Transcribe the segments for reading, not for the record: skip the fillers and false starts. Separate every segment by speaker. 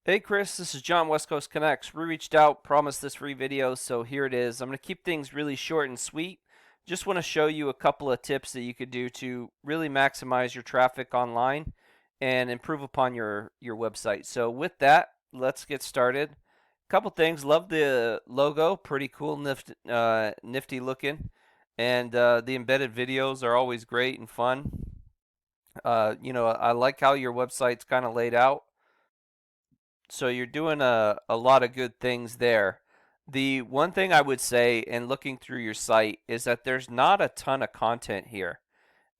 Speaker 1: Hey Chris, this is John West Coast Connects. We reached out, promised this free video, so here it is. I'm going to keep things really short and sweet. Just want to show you a couple of tips that you could do to really maximize your traffic online and improve upon your website. So with that, let's get started. Couple things. Love the logo, pretty cool, nifty looking, and the embedded videos are always great and fun. I like how your website's kind of laid out. So you're doing a lot of good things there. The one thing I would say in looking through your site is that there's not a ton of content here.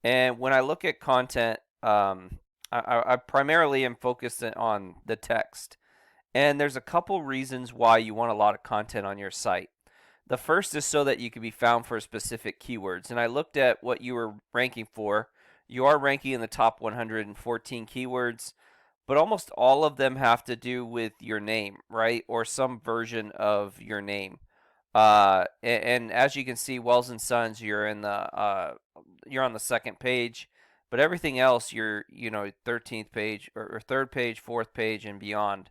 Speaker 1: And when I look at content, I primarily am focused on the text. And there's a couple reasons why you want a lot of content on your site. The first is so that you can be found for specific keywords. And I looked at what you were ranking for. You are ranking in the top 114 keywords, but almost all of them have to do with your name, right? Or some version of your name. And as you can see, Wells and Sons, you're on the second page, but everything else, you're 13th page or third page, fourth page, and beyond.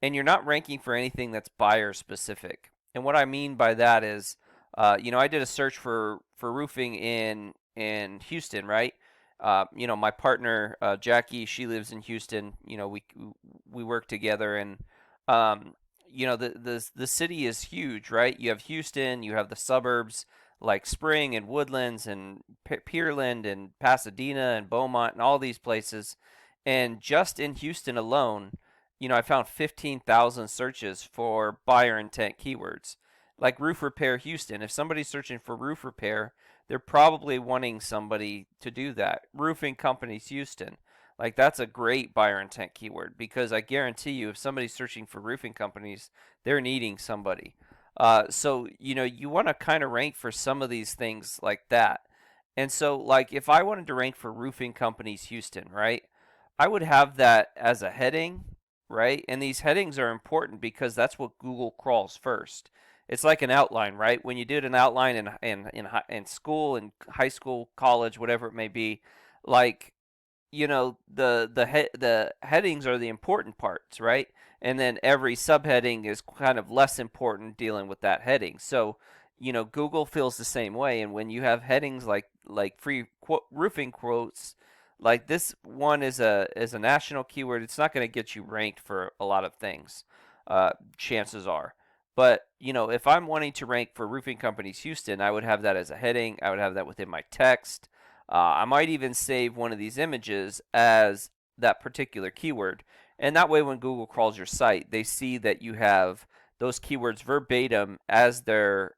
Speaker 1: And you're not ranking for anything that's buyer specific. And what I mean by that is, I did a search for roofing in Houston, right? My partner Jackie, she lives in Houston. We work together, and um, the city is huge, right? You have Houston, you have the suburbs like Spring and Woodlands and Pearland and Pasadena and Beaumont and all these places. And just in Houston alone, I found 15,000 searches for buyer intent keywords. Like roof repair Houston. If somebody's searching for roof repair, they're probably wanting somebody to do that. Roofing companies Houston. Like that's a great buyer intent keyword because I guarantee you if somebody's searching for roofing companies, they're needing somebody. So you want to kind of rank for some of these things like that. And so like if I wanted to rank for roofing companies Houston, right? I would have that as a heading, right? And these headings are important because that's what Google crawls first. It's like an outline, right? When you did an outline in school, in high school, college, whatever it may be, like the headings are the important parts, right? And then every subheading is kind of less important dealing with that heading. So Google feels the same way. And when you have headings like free roofing quotes, like this one is a national keyword, it's not going to get you ranked for a lot of things. Chances are. But if I'm wanting to rank for roofing companies Houston, I would have that as a heading. I would have that within my text. I might even save one of these images as that particular keyword. And that way, when Google crawls your site, they see that you have those keywords verbatim as they're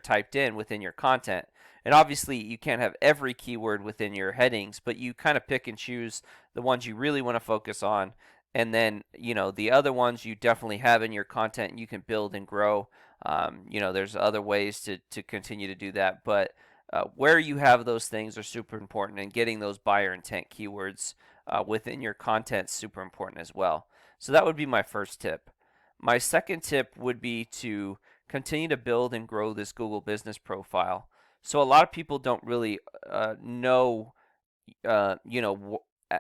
Speaker 1: typed in within your content. And obviously, you can't have every keyword within your headings, but you kind of pick and choose the ones you really want to focus on. And then, the other ones you definitely have in your content and you can build and grow. There's other ways to continue to do that. But where you have those things are super important, and getting those buyer intent keywords within your content is super important as well. So that would be my first tip. My second tip would be to continue to build and grow this Google business profile. So a lot of people don't really know, uh, you know, uh,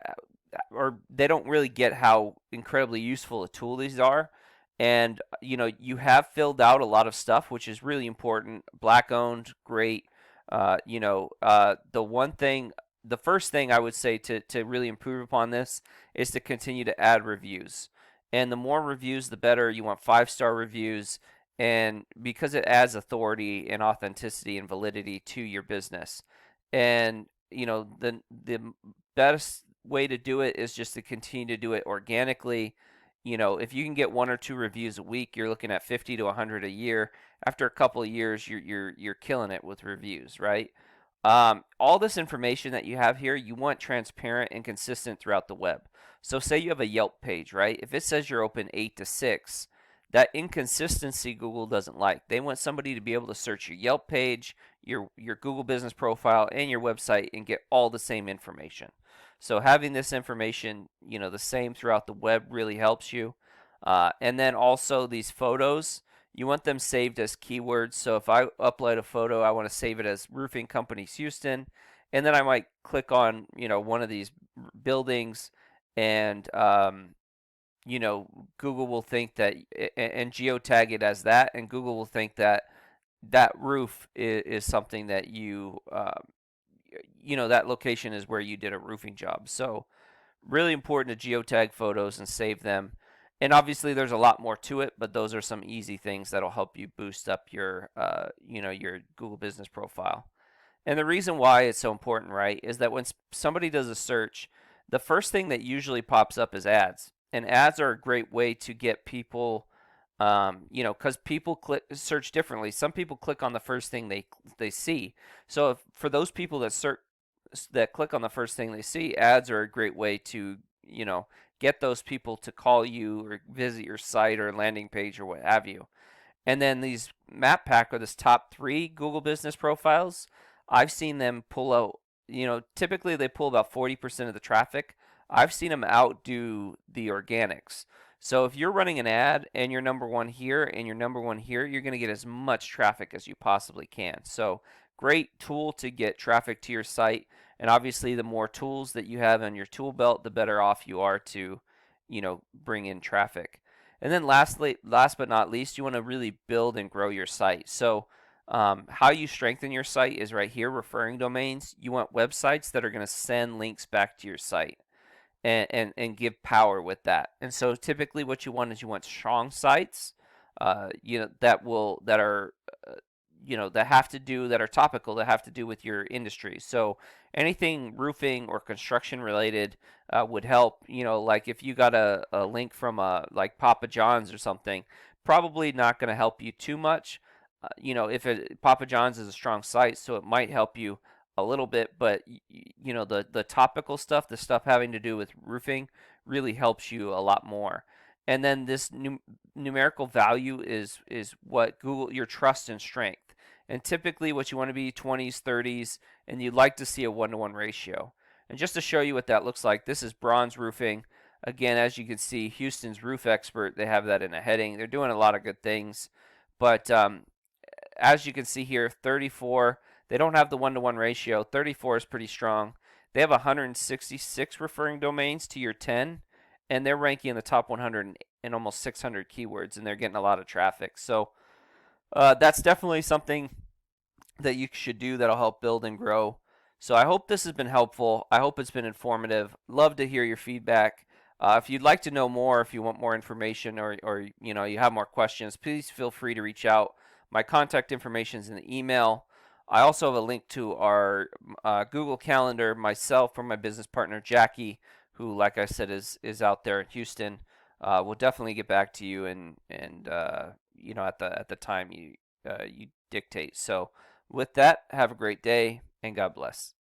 Speaker 1: or they don't really get how incredibly useful a tool these are. And you have filled out a lot of stuff, which is really important. Black owned, great. The first thing I would say to really improve upon this is to continue to add reviews. And the more reviews, the better. You want 5-star reviews, and because it adds authority and authenticity and validity to your business. And the best way to do it is just to continue to do it organically. If you can get 1 or 2 reviews a week, you're looking at 50 to 100 a year. After a couple of years, you're killing it with reviews, right? All this information that you have here, you want transparent and consistent throughout the web. So say you have a Yelp page, right? If it says you're open 8 to 6, that inconsistency Google doesn't like. They want somebody to be able to search your Yelp page, your Google business profile, and your website and get all the same information. So having this information, the same throughout the web really helps you. And then also these photos, you want them saved as keywords. So if I upload a photo, I want to save it as Roofing Companies Houston, and then I might click on one of these buildings, and Google will think that, and geotag it as that, and Google will think that that roof is something that that location is where you did a roofing job. So really important to geotag photos and save them. And obviously, there's a lot more to it, but those are some easy things that'll help you boost up your Google Business Profile. And the reason why it's so important, right, is that when somebody does a search, the first thing that usually pops up is ads. And ads are a great way to get people, because people search differently. Some people click on the first thing they see. So for those people that click on the first thing they see, ads are a great way to, get those people to call you or visit your site or landing page or what have you. And then these map pack or this top 3 Google business profiles, I've seen them pull out, typically they pull about 40% of the traffic. I've seen them outdo the organics. So if you're running an ad and you're number 1 here and you're number 1 here, you're going to get as much traffic as you possibly can. So great tool to get traffic to your site. And obviously, the more tools that you have on your tool belt, the better off you are to, bring in traffic. And then last but not least, you want to really build and grow your site. So how you strengthen your site is right here, referring domains. You want websites that are going to send links back to your site and give power with that. And so typically what you want is you want strong sites, that are that are topical, that have to do with your industry. So anything roofing or construction related would help. Like if you got a link from like Papa John's or something, probably not going to help you too much. If Papa John's is a strong site, so it might help you a little bit, but the topical stuff, the stuff having to do with roofing, really helps you a lot more. And then this numerical value is what Google, your trust and strength. And typically what you want to be 20s, 30s, and you'd like to see a 1-to-1 ratio. And just to show you what that looks like, this is bronze roofing. Again, as you can see, Houston's Roof Expert, they have that in a heading. They're doing a lot of good things. But as you can see here, 34, they don't have the 1-to-1 ratio. 34 is pretty strong. They have 166 referring domains to your 10, and they're ranking in the top 100 in almost 600 keywords, and they're getting a lot of traffic. So that's definitely something that you should do that'll help build and grow. So I hope this has been helpful. I hope it's been informative. Love to hear your feedback. If you'd like to know more, if you want more information, or you have more questions, please feel free to reach out. My contact information is in the email. I also have a link to our Google Calendar, myself, from my business partner Jackie, who, like I said, is out there in Houston. We'll definitely get back to you and at the time you dictate. So with that, have a great day and God bless.